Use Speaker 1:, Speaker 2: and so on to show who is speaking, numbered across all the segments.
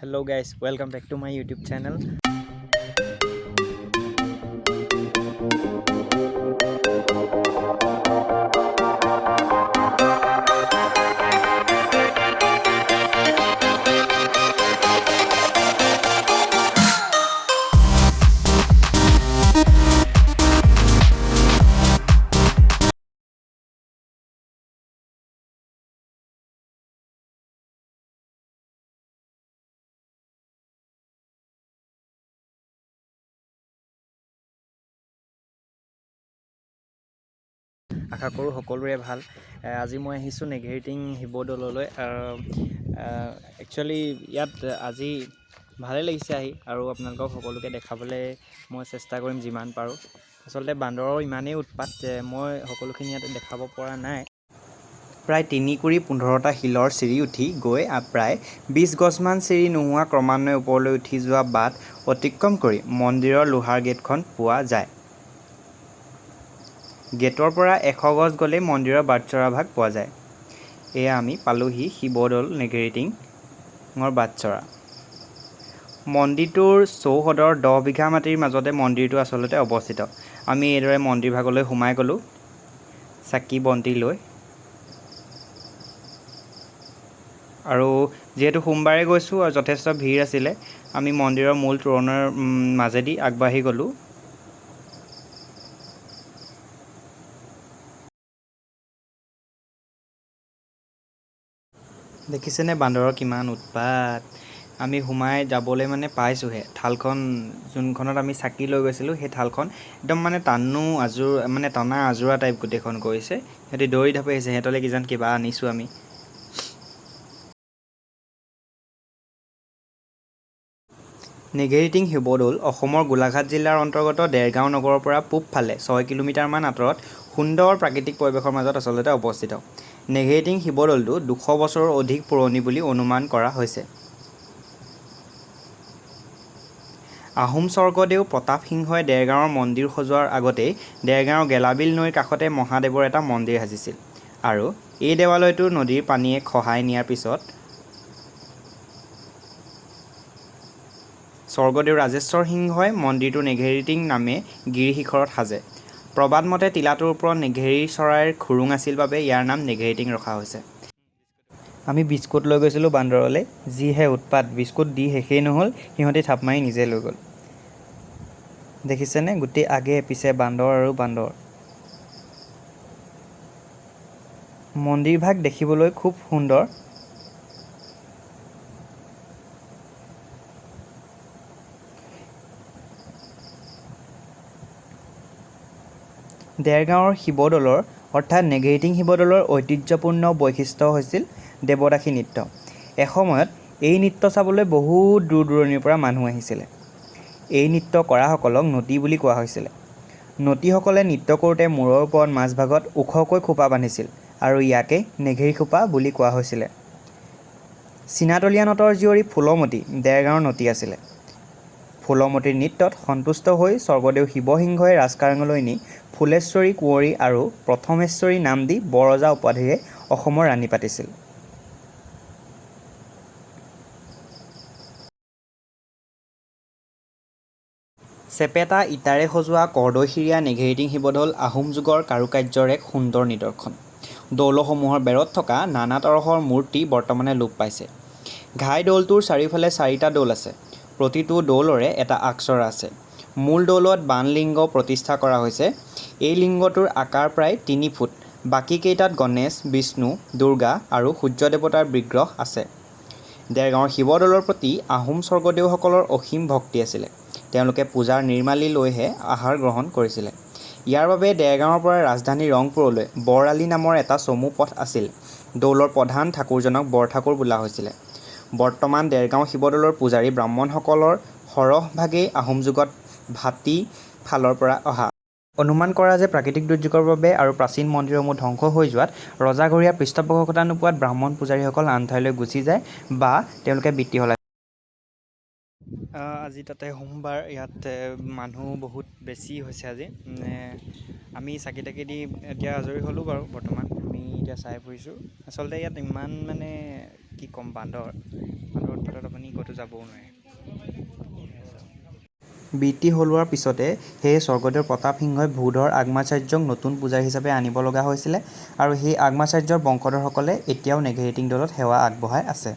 Speaker 1: Hello guys, welcome back to my YouTube channel. আশা কৰোঁ সকলোৰে ভাল। আজি মই আহিছোঁ নেঘেৰিটিং শিৱদৌললৈ। একচুৱেলি ইয়াত আজি ভালেই লাগিছে আহি, আৰু আপোনালোকক সকলোকে দেখাবলৈ মই চেষ্টা কৰিম যিমান পাৰোঁ। আচলতে বান্দৰৰ ইমানেই উৎপাত যে মই সকলোখিনি ইয়াত দেখাব পৰা নাই। প্ৰায় 3 কুৰি 15টা শিলৰ চিৰি উঠি গৈ প্ৰায় 20 গজমান চিৰি নোহোৱা ক্ৰমান্বয়ে ওপৰলৈ উঠি যোৱা বাট অতিক্ৰম কৰি মন্দিৰৰ লোহাৰ গেটখন পোৱা যায়। গেটৰ পৰা 100 গজ গ'লেই মন্দিৰৰ বাটচ'ৰা ভাগ পোৱা যায়। এয়া আমি পালোহি শিৱদৌল নেঘেৰিটিঙৰ বাটচ'ৰা। মন্দিৰটোৰ চৌহদৰ 10 বিঘা মাটিৰ মাজতে মন্দিৰটো আচলতে অৱস্থিত। আমি এইদৰে মন্দিৰ ভাগলৈ সোমাই গ'লোঁ চাকি বন্তি লৈ। আৰু যিহেতু সোমবাৰে গৈছোঁ আৰু যথেষ্ট ভিৰ আছিলে, আমি মন্দিৰৰ মূল তোৰণৰ মাজেদি আগবাঢ়ি গ'লোঁ। দেখিছেনে বান্দৰৰ কিমান উৎপাত। আমি সোমাই যাবলৈ পাইছোঁহে। থালখন যোনখনত আমি চাকি লৈ গৈছিলোঁ, সেই থালখন একদম টনা আজোৰা টাইপ গোটেইখন কৰিছে। সিহঁতি দৌৰি ঢাপি আহিছে, সিহঁতলৈ কিজান কিবা আনিছোঁ আমি। নেঘেৰিটিং শিৱদৌল অসমৰ গোলাঘাট জিলাৰ অন্তৰ্গত দেৰগাঁও নগৰৰ পৰা পূবফালে 6 কিলোমিটাৰমান আঁতৰত সুন্দৰ প্ৰাকৃতিক পৰিৱেশৰ মাজত আচলতে অৱস্থিত। নেঘেৰিটিং শিৱদৌলটো 200 বছৰৰ অধিক পুৰণি বুলি অনুমান কৰা হৈছে। আহোম স্বৰ্গদেউ প্ৰতাপ সিংহই দেৰগাঁৱৰ মন্দিৰ সজোৱাৰ আগতেই দেৰগাঁৱৰ গেলাবিল নৈৰ কাষতে মহাদেৱৰ এটা মন্দিৰ সাজিছিল, আৰু এই দেৱালয়টো নদীৰ পানীয়ে খহাই নিয়াৰ পিছত স্বৰ্গদেউ ৰাজেশ্বৰ সিংহই মন্দিৰটো নেঘেৰিটিং নামে গিৰিশিখৰত সাজে। প্ৰবাদ মতে টিলাটোৰ ওপৰত নেঘেৰি চৰাইৰ খুৰুং আছিল বাবে ইয়াৰ নাম নেঘেৰিটিং ৰখা হৈছে। আমি বিস্কুট লৈ গৈছিলোঁ বান্দৰলৈ, যিহে উৎপাত। বিস্কুট দি শেষেই নহ'ল, সিহঁতি থাপ মাৰি নিজে লৈ গ'ল। দেখিছেনে, গোটেই আগে পিছে বান্দৰ আৰু বান্দৰ। মন্দিৰভাগ দেখিবলৈ খুব সুন্দৰ। দেৰগাঁৱৰ শিৱদৌলৰ অৰ্থাৎ নেঘেৰিটিং শিৱদৌলৰ ঐতিহ্যপূৰ্ণ বৈশিষ্ট্য হৈছিল দেৱদাসী নৃত্য। এসময়ত এই নৃত্য চাবলৈ বহুত দূৰ দূৰণিৰ পৰা মানুহ আহিছিলে। এই নৃত্য কৰাসকলক নতী বুলি কোৱা হৈছিলে। নতীসকলে নৃত্য কৰোঁতে মূৰৰ ওপৰত মাজভাগত ওখকৈ খোপা বান্ধিছিল, আৰু ইয়াকে নেঘেৰি খোপা বুলি কোৱা হৈছিলে। চীনাতলীয়া নটৰ জীয়ৰী ফুলমতী দেৰগাঁৱৰ নতী আছিলে। ফুলমতীৰ নৃত্যত সন্তুষ্ট হৈ স্বৰ্গদেউ শিৱসিংহই ৰাজকাৰেঙলৈ নি ফুলেশ্বৰী কুঁৱৰী আৰু প্ৰথমেশ্বৰী নাম দি বৰৰজা উপাধিৰে অসমৰ ৰাণী পাতিছিল। চেপেটা ইটাৰে সজোৱা কৰ্দৈশিৰীয়া নেঘেৰিটিং শিৱদৌল আহোম যুগৰ কাৰুকাৰ্যৰ এক সুন্দৰ নিদৰ্শন। দৌলসমূহৰ বেৰত থকা নানা তৰহৰ মূৰ্তি বৰ্তমানে লোপ পাইছে। ঘাই দৌলটোৰ চাৰিওফালে 4টা দৌল আছে। প্ৰতিটো দৌলৰে এটা আগচৰা আছে। মূল দৌলত বাণলিংগ প্ৰতিষ্ঠা কৰা হৈছে। এই লিংগটোৰ আকাৰ প্ৰায় 3 ফুট। বাকী কেইটাত গণেশ, বিষ্ণু, দুৰ্গা আৰু সূৰ্য দেৱতাৰ বিগ্ৰহ আছে। দেৰগাঁৱৰ শিৱদৌলৰ প্ৰতি আহোম স্বৰ্গদেউসকলৰ অসীম ভক্তি আছিলে। তেওঁলোকে পূজাৰ নিৰ্মালী লৈহে আহাৰ গ্ৰহণ কৰিছিলে। ইয়াৰ বাবে দেৰগাঁৱৰ পৰা ৰাজধানী ৰংপুৰলৈ বৰআলি নামৰ এটা চমু পথ আছিল। দৌলৰ প্ৰধান ঠাকুৰজনক বৰঠাকুৰ বোলা হৈছিলে। বৰ্তমান দেৰগাঁও শিৱদৌলৰ পূজাৰী ব্ৰাহ্মণসকলৰ সৰহভাগেই আহোম যুগত ভাটি ফালৰ পৰা অহা। অনুমান কৰা যে প্ৰাকৃতিক দুৰ্যোগৰ বাবে আৰু প্ৰাচীন মন্দিৰসমূহ ধ্বংস হৈ যোৱাত ৰজাঘৰীয়া পৃষ্ঠপোষকতা নোপোৱাত ব্ৰাহ্মণ পূজাৰীসকল আন ঠাইলৈ গুচি যায় বা তেওঁলোকে বৃত্তি সলায়। আজি তাতে সোমবাৰ, ইয়াত মানুহ বহুত বেছি হৈছে আজি। আমি চাকি তাকি দি এতিয়া আজৰি হ'লোঁ বাৰু। বৰ্তমান আমি এতিয়া চাই ফুৰিছোঁ। আচলতে ইয়াত ইমান কি ক'ম, বান্দৰ উৎপাত ফলত আপুনি ক'তো যাবও নোৱাৰে। বৃত্তি সলোৱাৰ পিছতে সেই স্বৰ্গদেউ প্ৰতাপ সিংহই ভূধৰ আগমাচাৰ্যক নতুন পূজাৰী হিচাপে আনিব লগা হৈছিলে আৰু সেই আগমাচাৰ্যৰ বংশধৰসকলে এতিয়াও নেঘেৰিটিং দলত সেৱা আগবঢ়াই আছে।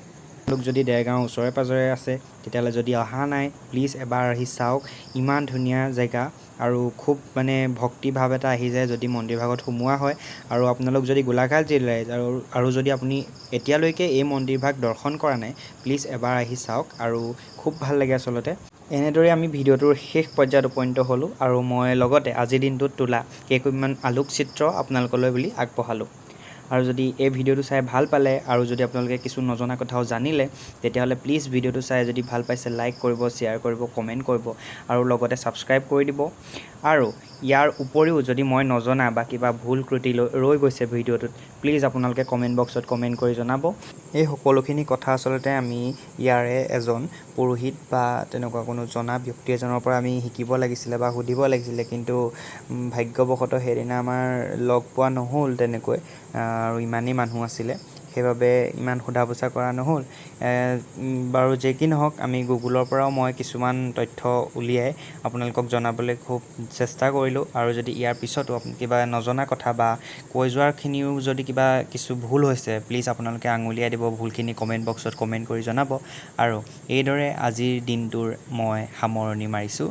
Speaker 1: লোক যদি দেৰগাঁৱৰ ওচৰে পাঁজৰে আছে তেতিয়াহ'লে যদি অহা নাই প্লিজ এবাৰ আহি চাওক। ইমান ধুনীয়া জেগা আৰু খুব মানে ভক্তিভাৱ এটা আহি যায় যদি মন্দিৰভাগত সোমোৱা হয়। আৰু আপোনালোক যদি গোলাঘাট জিলাৰ আৰু যদি আপুনি এতিয়ালৈকে এই মন্দিৰভাগ দৰ্শন কৰা নাই প্লিজ এবাৰ আহি চাওক আৰু খুব ভাল লাগে আচলতে। এনেদৰে আমি ভিডিঅ'টোৰ শেষ পৰ্যায়ত উপনীত হ'লোঁ আৰু মই লগতে আজিৰ দিনটোত তোলা কেইকপিমান আলোকচিত্ৰ আপোনালোকলৈ বুলি আগবঢ়ালোঁ। আৰু যদি এই ভিডিঅ'টো চাই ভাল পালে আৰু যদি আপোনালোকে কিছু নজনা কথাও জানিলে তেতিয়াহ'লে প্লিজ ভিডিঅ'টো চাই যদি ভাল পাইছে লাইক কৰিব, শ্বেয়াৰ কৰিব, কমেণ্ট কৰিব আৰু লগতে ছাবস্ক্ৰাইব কৰি দিব। আৰু ইয়াৰ উপৰিও যদি মই নজনা বা কিবা ভুল ত্ৰুটি ৰৈ গৈছে ভিডিঅ'টোত প্লিজ আপোনালোকে কমেণ্ট বক্সত কমেণ্ট কৰি জনাব। এই সকলোখিনি কথা আচলতে আমি ইয়াৰে এজন পুৰোহিত বা তেনেকুৱা কোনো জনা ব্যক্তি এজনৰ পৰা আমি শিকিব লাগিছিলে বা সুধিব লাগিছিলে, কিন্তু ভাগ্যবশতঃ সেইদিনা আমাৰ লগ পোৱা নহ'ল তেনেকৈ আৰু ইমানেই মানুহ আছিলে সেইবাবে ইমান সোধা পোছা কৰা নহ'ল। বাৰু যি কি নহওক আমি গুগলৰ পৰাও মই কিছুমান তথ্য উলিয়াই আপোনালোকক জনাবলৈ খুব চেষ্টা কৰিলোঁ। আৰু যদি ইয়াৰ পিছতো কিবা নজনা কথা বা কৈ যোৱাখিনিও যদি কিবা কিছু ভুল হৈছে প্লিজ আপোনালোকে আঙুলিয়াই দিব, ভুলখিনি কমেণ্ট বক্সত কমেণ্ট কৰি জনাব। আৰু এইদৰে আজিৰ দিনটোৰ মই সামৰণি মাৰিছোঁ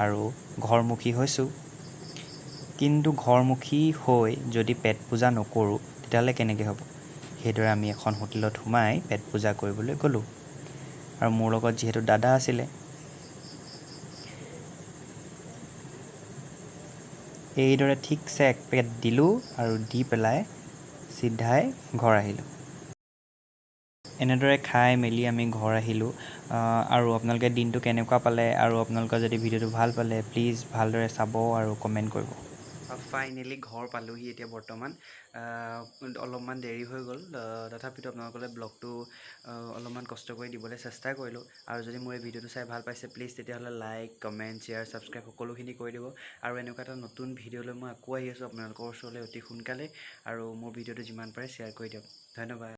Speaker 1: আৰু ঘৰমুখী হৈছোঁ। কিন্তু ঘৰমুখী হৈ যদি পেট পূজা নকৰোঁ তেতিয়াহ'লে কেনেকৈ হ'ব? সেইদৰে আমি এখন হোটেলত সোমাই পেট পূজা কৰিবলৈ গ'লোঁ আৰু মোৰ লগত যিহেতু দাদা আছিলে এইদৰে ঠিকছে এক পেকেট দিলোঁ আৰু দি পেলাই চিধাই ঘৰ আহিলোঁ। এনেদৰে খাই মেলি আমি ঘৰ আহিলোঁ। আৰু আপোনালোকে দিনটো কেনেকুৱা পালে আৰু আপোনালোকৰ যদি ভিডিঅ'টো ভাল পালে প্লিজ ভালদৰে চাব আৰু কমেণ্ট কৰিব। ফাইনেলি ঘৰ পালোঁহি এতিয়া বৰ্তমান। অলপমান দেৰি হৈ গ'ল, তথাপিতো আপোনালোকলৈ ব্লগটো অলপমান কষ্ট কৰি দিবলৈ চেষ্টা কৰিলোঁ। আৰু যদি মোৰ এই ভিডিঅ'টো চাই ভাল পাইছে প্লিজ তেতিয়াহ'লে লাইক, কমেণ্ট, শ্বেয়াৰ, ছাবস্ক্ৰাইব সকলোখিনি কৰি দিব। আৰু এনেকুৱা এটা নতুন ভিডিঅ'লৈ মই আকৌ আহি আছোঁ আপোনালোকৰ ওচৰলৈ অতি সোনকালে। আৰু মোৰ ভিডিঅ'টো যিমান পাৰে শ্বেয়াৰ কৰি দিয়ক। ধন্যবাদ।